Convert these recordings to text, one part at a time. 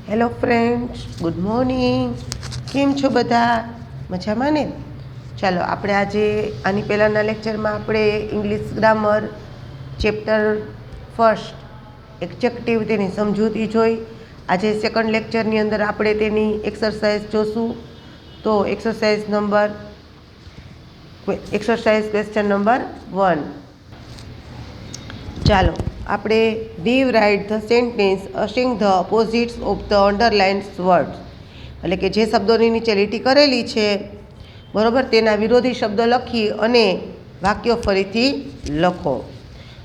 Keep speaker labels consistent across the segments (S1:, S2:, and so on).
S1: Hello friends, good morning. કેમ છો બધા? મજામાં ને? ચાલો આપણે આજે આની પહેલાંના લેક્ચરમાં આપણે English grammar chapter first executive તેની સમજૂતી જોઈ. આજે સેકન્ડ લેક્ચરની અંદર આપણે તેની એક્સરસાઇઝ જોશું. તો એક્સરસાઇઝ ક્વેશ્ચન નંબર 1. ચાલો આપણે rewrite the sentence using the opposites of the underlined words, એટલે કે જે શબ્દોની નીચે લીટી કરેલી છે બરાબર, તેના વિરોધી શબ્દો લખી અને વાક્યો ફરીથી લખો.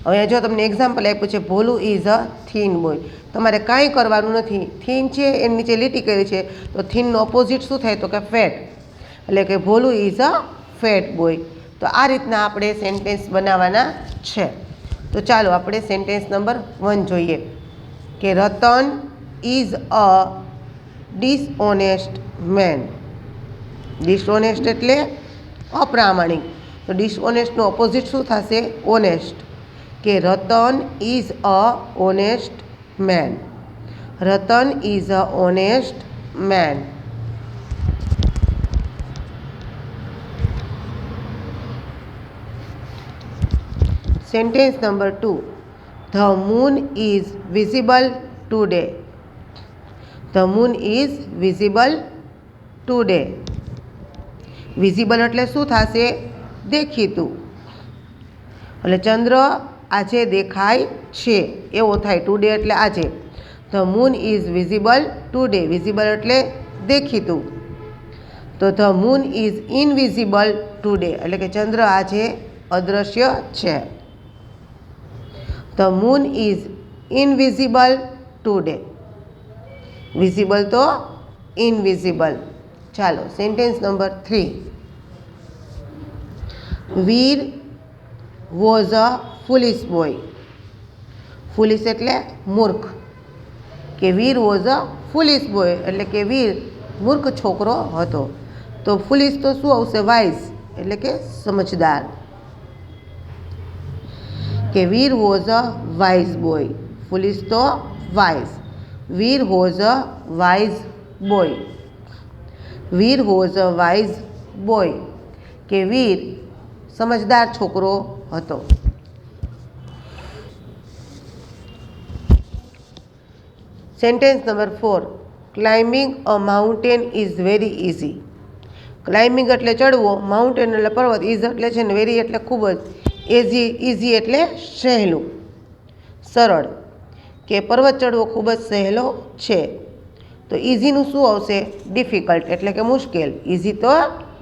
S1: હવે જો તમને એક્ઝામ્પલ આપ્યું છે, ભોલું ઇઝ અ થીન બોય. તમારે કાંઈ કરવાનું નથી. થીન છે એની નીચે લીટી કરી છે, તો થીનનો ઓપોઝિટ શું થાય? તો કે ફેટ. એટલે કે ભોલું ઇઝ અ ફેટ બોય. તો આ રીતના આપણે સેન્ટેન્સ બનાવવાના છે. તો ચાલો આપણે સેન્ટેન્સ નંબર 1 જોઈએ કે Ratan is a dishonest man. Dishonest એટલે અપ્રામાણિક. તો ડિસઓનેસ્ટનું ઓપોઝિટ શું થશે? ઓનેસ્ટ. કે Ratan is a honest man. Ratan is a honest man. Sentence number 2. The moon is visible today. The moon is visible today. Visible એટલે શું થશે? દેખીતું. એટલે ચંદ્ર આજે દેખાય છે એવો થાય. ટુડે એટલે આજે. The moon is visible today. Visible એટલે દેખીતું. તો the moon is invisible today એટલે કે ચંદ્ર આજે અદૃશ્ય છે. The moon is invisible today. Visible તો ઇનવિઝિબલ. ચાલો sentence number 3. Veer was a ફુલિશ boy. ફુલિશ એટલે મૂર્ખ. કે વીર વોઝ અ ફુલિશ બોય એટલે કે વીર મૂર્ખ છોકરો હતો. તો ફુલિશ તો શું આવશે? વાઇઝ એટલે કે સમજદાર. કે Veer was a wise boy. Foolish તો wise. Veer was a wise boy. Veer was a wise boy. કે વીર સમજદાર છોકરો હતો. Sentence number 4. Climbing a mountain is very easy. Climbing એટલે ચડવો, માઉન્ટેન એટલે પર્વત, ઇઝ એટલે છે ને વેરી એટલે ખૂબ જ, ઇઝી એટલે સહેલું, સરળ. કે પર્વત ચડવો ખૂબ જ સહેલો છે. તો ઇઝીનું શું આવશે? ડિફિકલ્ટ એટલે કે મુશ્કેલ. ઇઝી તો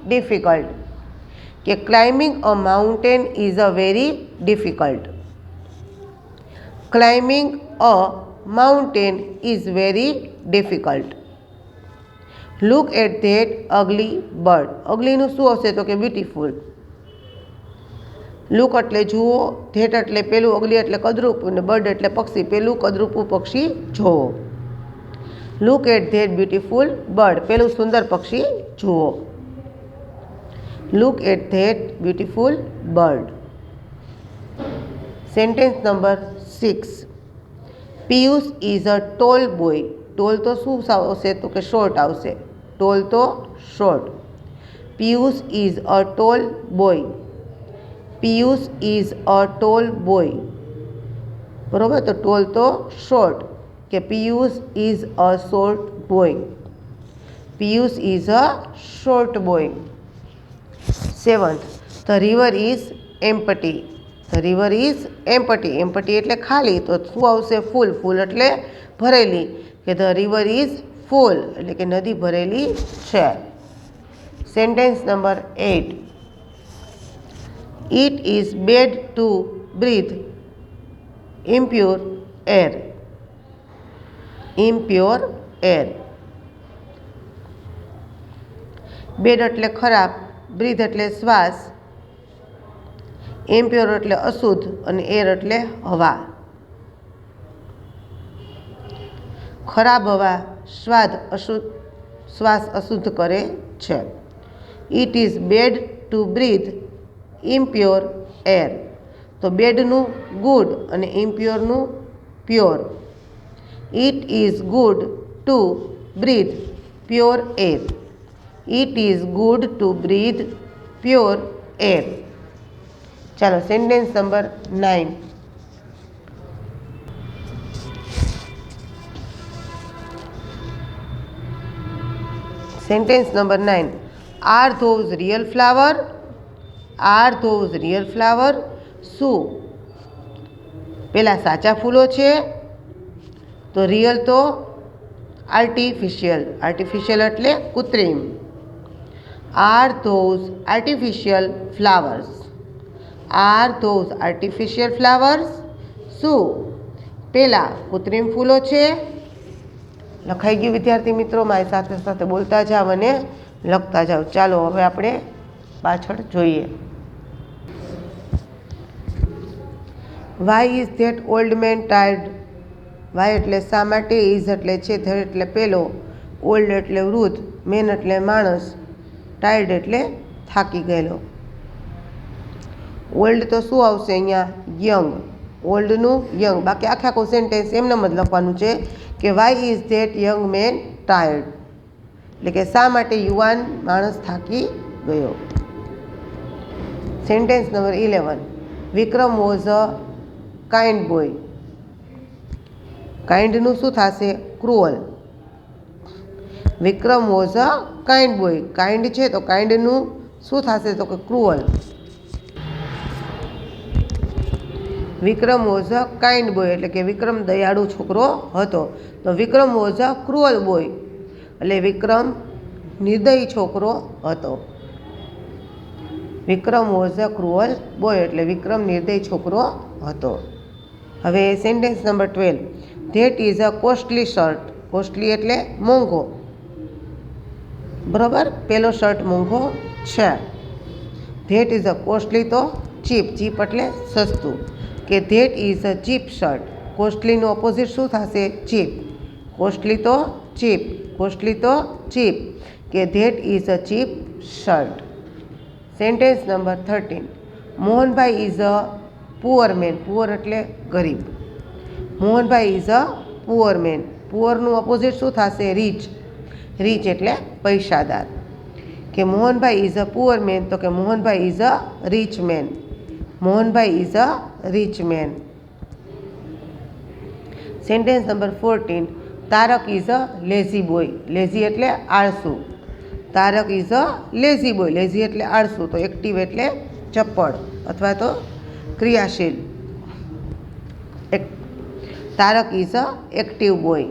S1: ડિફિકલ્ટ. કે climbing a mountain is a very difficult. Climbing a mountain is very difficult. Look at that ugly bird. અગલીનું શું આવશે? તો કે બ્યુટીફુલ. લુક એટલે જુઓ, ધેટ એટલે પેલું, અગલી એટલે કદરૂપ, અને બર્ડ એટલે પક્ષી. પેલું કદરૂપું પક્ષી જુઓ. Look at that beautiful bird. પેલું સુંદર પક્ષી જુઓ. Look at that beautiful bird. Sentence number 6. Piyush is a tall boy. Tall તો શું આવશે? તો કે શોર્ટ આવશે. ટોલ તો short. Piyush is a tall boy. Piyush is a tall boy. બરાબર. તો ટોલ તો શોર્ટ. કે Piyush is a short boy. Piyush is a short boy. 7th. The river is empty. The river is empty. Empty એટલે ખાલી. તો શું આવશે? ફૂલ. ફૂલ એટલે ભરેલી. કે ધ રિવર ઇઝ ફૂલ એટલે કે નદી ભરેલી છે. Sentence number 8. It is bad to breathe impure air. Impure air. Bad એટલે ખરાબ, બ્રીથ એટલે શ્વાસ, ઇમ્પ્યોર એટલે અશુદ્ધ, અને એર એટલે હવા. ખરાબ હવા શ્વાસ અશુદ્ધ કરે છે. It is bad to breathe impure air. તો બેડનું ગુડ અને ઇમ્પ્યોરનું pure. It is good to breathe pure air. It is good to breathe pure air. ચાલો sentence number 9. Sentence number 9. R those real flower? R those real flower? શું પેલા સાચા ફૂલો છે? તો રિયલ તો આર્ટિફિશિયલ. આર્ટિફિશિયલ એટલે કૃત્રિમ. R those artificial flowers? R those artificial flowers? શું પેલા કૃત્રિમ ફૂલો છે? લખાઈ ગયું વિદ્યાર્થી મિત્રો? મારી સાથે સાથે બોલતા જાવ અને લખતા જાવ. ચાલો હવે આપણે પાછળ જોઈએ. Why is that old man tired? Why એટલે શા માટે, ઇઝ એટલે છે, ધેટ એટલે પેલો, ઓલ્ડ એટલે વૃદ્ધ, મેન એટલે માણસ, ટાયર્ડ એટલે થાકી ગયેલો. ઓલ્ડ તો શું આવશે અહીંયા? યંગ. ઓલ્ડનું યંગ. બાકી આખું સેન્ટેન્સ એમનેમ જ લખવાનું છે કે why is that young man tired, એટલે કે શા માટે યુવાન માણસ થાકી ગયો. Sentence number 11. Vikram was a kind boy. કાઇન્ડનું શું થશે? Cruel. Vikram was a kind boy. Kind છે તો કાઇન્ડનું શું થશે? તો કે cruel. Vikram was a kind boy એટલે કે વિક્રમ દયાળુ છોકરો હતો. તો Vikram was a cruel boy એટલે વિક્રમ નિર્દયી છોકરો હતો. Vikram was a cruel boy એટલે વિક્રમ નિર્દયી છોકરો હતો. હવે sentence number 12. That is a costly shirt. Costly એટલે મોંઘો. બરાબર, પેલો શર્ટ મોંઘો છે. ધેટ ઇઝ અ કોસ્ટલી તો ચીપ. ચીપ એટલે સસ્તું. કે that is a cheap shirt. કોસ્ટલીનું ઓપોઝિટ શું થશે? ચીપ. કોસ્ટલી તો ચીપ. કોસ્ટલી તો ચીપ. કે that is a cheap shirt. Sentence number 13. Mohanbhai is a poor man. Poor એટલે ગરીબ. Mohanbhai is a poor man. પુઅરનું ઓપોઝિટ શું થશે? રીચ. રીચ એટલે પૈસાદાર. કે Mohanbhai is a poor man તો કે Mohanbhai is a rich man. Mohanbhai is a rich man. Sentence number 14. Tarak is a lazy boy. Lazy એટલે આળસુ. Tarak is a lazy boy. Lazy એટલે આળસુ. તો એક્ટિવ એટલે ચપળ અથવા તો ક્રિયાશીલ. Tarak is a active boy.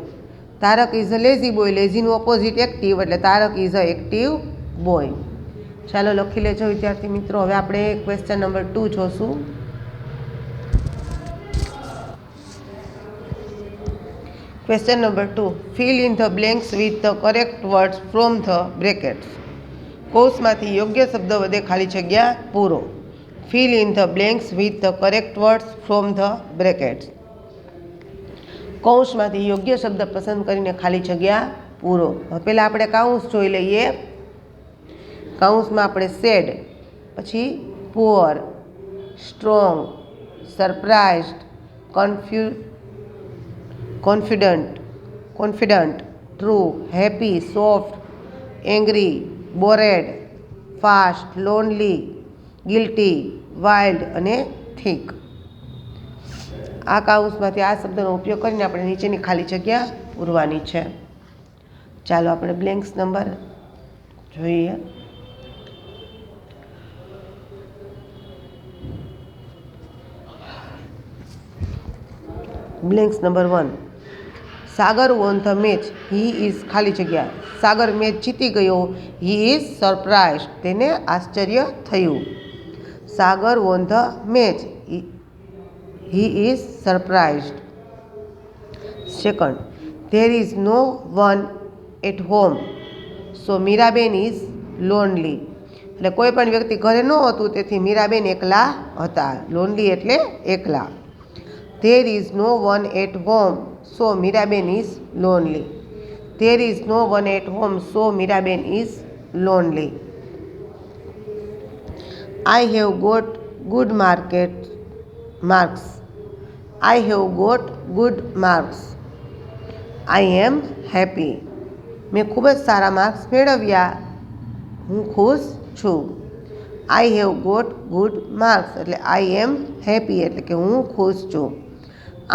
S1: Tarak is a lazy boy. લેઝીનું ઓપોઝિટ એક્ટિવ એટલે Tarak is a active boy. ચાલો લખી લેજો વિદ્યાર્થી મિત્રો. હવે આપણે ક્વેશ્ચન નંબર 2 જોશું. Question number 2. Fill in the blanks with the correct words from the brackets. કૌંસમાંથી યોગ્ય શબ્દ વડે ખાલી જગ્યા પૂરો. Fill in the blanks with the correct words from the brackets. કૌંસમાંથી યોગ્ય શબ્દ પસંદ કરીને ખાલી જગ્યા પૂરો. હવે પહેલાં આપણે કૌંસ જોઈ લઈએ. કૌંસમાં આપણે સેડ, પછી poor, strong, surprised, confident, true, happy, soft, angry, બોરેડ, fast, lonely, guilty, wild અને થીક. આ કૌંસમાંથી આ શબ્દનો ઉપયોગ કરીને આપણે નીચેની ખાલી જગ્યા પૂરવાની છે. ચાલો આપણે બ્લેન્ક્સ નંબર જોઈએ. Blanks number 1. Sagar won the match. He is ખાલી જગ્યા. સાગર મેચ જીતી ગયો. He is surprise. તેને આશ્ચર્ય થયું. Sagar won the match. He is surprised. Second. There is no one at home so Meeraben is lonely. એટલે કોઈ પણ વ્યક્તિ ઘરે ન હતું તેથી મીરાબેન એકલા હતા. લોનલી એટલે એકલા. There is no one at home so Meeraben is lonely. There is no one at home so Meeraben is lonely. I have got good marks. I have got good marks. I am happy. मैं खूब ज सारा marks मेळव्या, हूँ खुश छूँ। I have got good marks एटले I am happy एटले के हूँ खुश छूँ।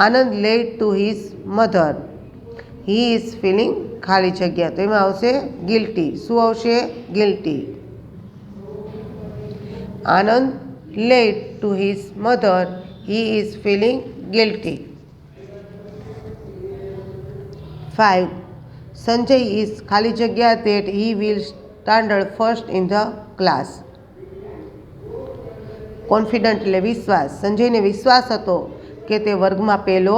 S1: Anand late to his mother, he is feeling खाली जग्या तो एमां आवशे गिल्टी। शुं आवशे? Guilty. Anand late to his mother, he is feeling guilty. 5. Sanjay is खाली जग्या that he will stand first in the class. Confident એટલે વિશ્વાસ। સંજયને વિશ્વાસ હતો કે તે વર્ગમાં પહેલો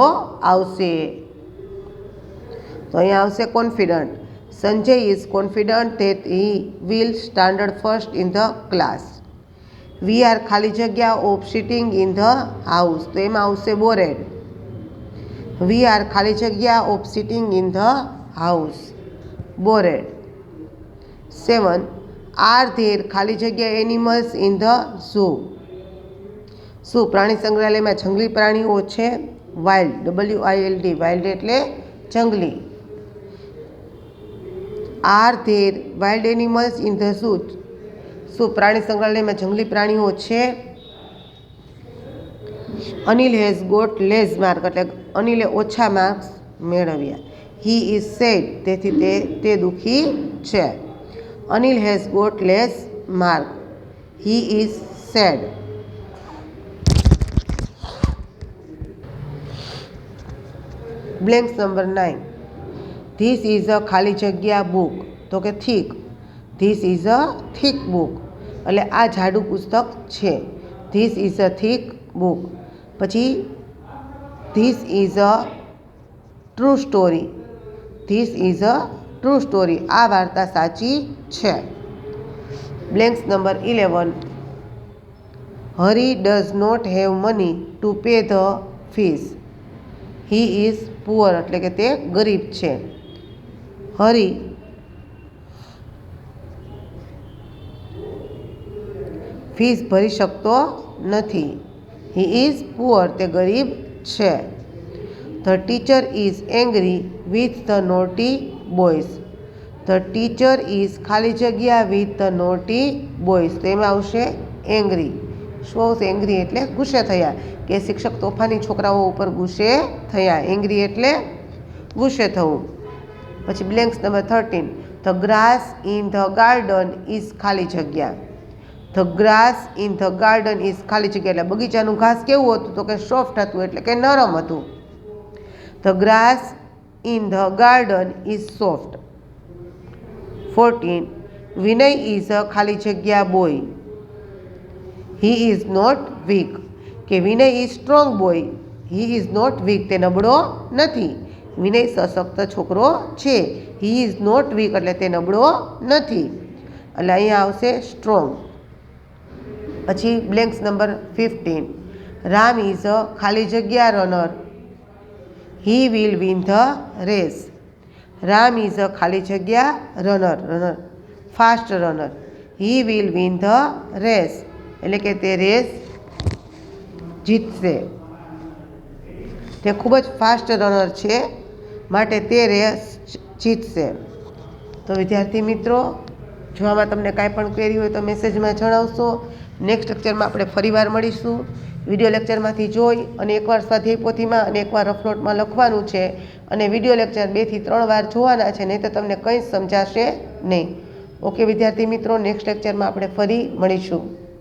S1: આવશે, તો અહીંયા આવશે confident. Sanjay is confident that he will stand first in the class. We are ખાલી જગ્યા of sitting in the house તો એમાં આવશે bored. We are ખાલી જગ્યા of sitting in the house, bored. 7. Are there ખાલી જગ્યા animals in the zoo? શું પ્રાણી સંગ્રહાલયમાં જંગલી પ્રાણીઓ છે? વાઇલ્ડ, WILD, વાઇલ્ડ એટલે જંગલી। Are there wild animals in the zoo? શું પ્રાણી સંગ્રહાલયમાં જંગલી પ્રાણીઓ છે? Anil has got less mark એટલે અનિલે ઓછા માર્ક્સ મેળવ્યા। હી ઇઝ સેડ તેથી તે દુઃખી છે। Anil has got less mark, he is sad. Blanks number 9. This is a ખાલી જગ્યા બુક તો કે thick. This is a thick book એટલે આ જાડું પુસ્તક છે। This is a thick book. પછી this is a true story. This is a true story આ વાર્તા સાચી છે। Blanks number 11. Hari does not have money to pay the fees, he is poor એટલે કે તે ગરીબ છે। હરી ફીસ ભરી શકતો નથી, હી ઇઝ પુઅર તે ગરીબ છે। The teacher is angry with the naughty boys, the teacher is ખાલી જગ્યા વિથ ધ નોટી બોયઝ તો એમાં આવશે એંગ્રી। શું આવશે? એંગ્રી એટલે ગુસ્સે થયા, કે શિક્ષક તોફાની છોકરાઓ ઉપર ગુસ્સે થયા। એંગ્રી એટલે ગુસ્સે થવું। પછી blanks number 13. The grass in the garden is ખાલી જગ્યા। The grass in the garden is ખાલી જગ્યા એટલે બગીચાનું ઘાસ કેવું હતું? તો કે સોફ્ટ હતું એટલે કે નરમ હતું। The grass in the garden is soft. 14. Vinay is a ખાલી જગ્યા boy, he is not weak કે Vinay is strong boy, he is not weak તે નબળો નથી। વિનય સશક્ત છોકરો છે, હી ઇઝ નોટ વીક એટલે તે નબળો નથી, એટલે અહીંયા આવશે સ્ટ્રોંગ। પછી blanks number 15. Ram is a ખાલી જગ્યા runner, he will win the race. Ram is a ખાલી જગ્યા runner, fast runner, he will win the race એટલે કે તે રેસ જીતશે। તે ખૂબ જ ફાસ્ટ રનર છે માટે તે રેસ જીતશે। તો વિદ્યાર્થી મિત્રો, જો આમાં તમને કાંઈ પણ ક્વેરી હોય તો મેસેજમાં જણાવશો। નેક્સ્ટ લેક્ચરમાં આપણે ફરીવાર મળીશું। વિડીયો લેક્ચરમાંથી જોઈ અને એકવાર સ્વાધ્યાય પોથીમાં અને એકવાર રફ નોટમાં લખવાનું છે અને વિડીયો લેક્ચર 2 થી 3 વાર જોવાના છે, નહીં તો તમને કંઈ સમજાશે નહીં। ઓકે વિદ્યાર્થી મિત્રો, નેક્સ્ટ લેક્ચરમાં આપણે ફરી મળીશું।